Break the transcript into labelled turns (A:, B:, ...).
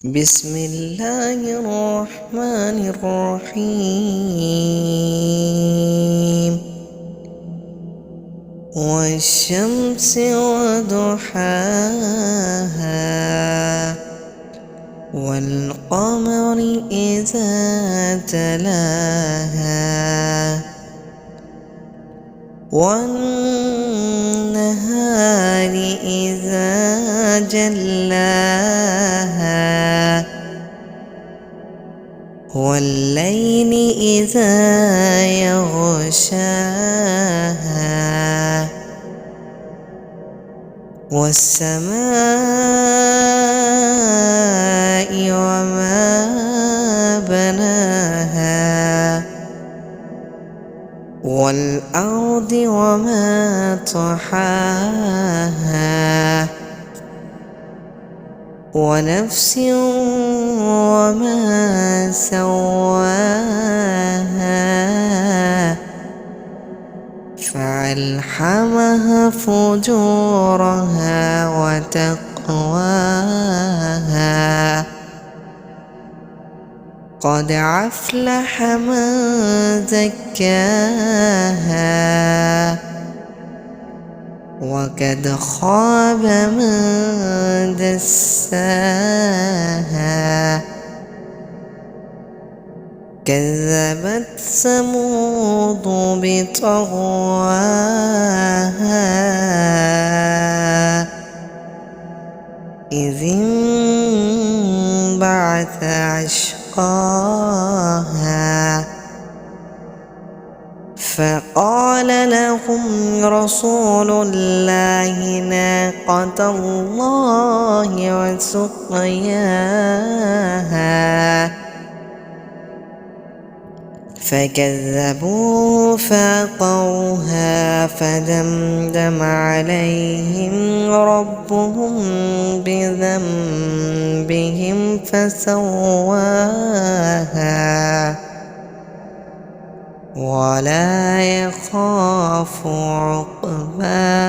A: بسم الله الرحمن الرحيم والشمس وضحاها والقمر إذا تلاها والنهار إذا جلاها والليل إذا يغشاها والسماء وما بناها والأرض وما طحاها ونفس وما سواها فألهمها فجورها وتقواها قد أفلح من زكاها وقد خاب من دساها كذبت ثمود بطغواها إذ انبعث أشقاها فقال لهم رسول الله ناقة الله وسقياها فكذبوه فعقروها فدمدم عليهم ربهم بذنبهم فسواها ولا يخاف عقباها.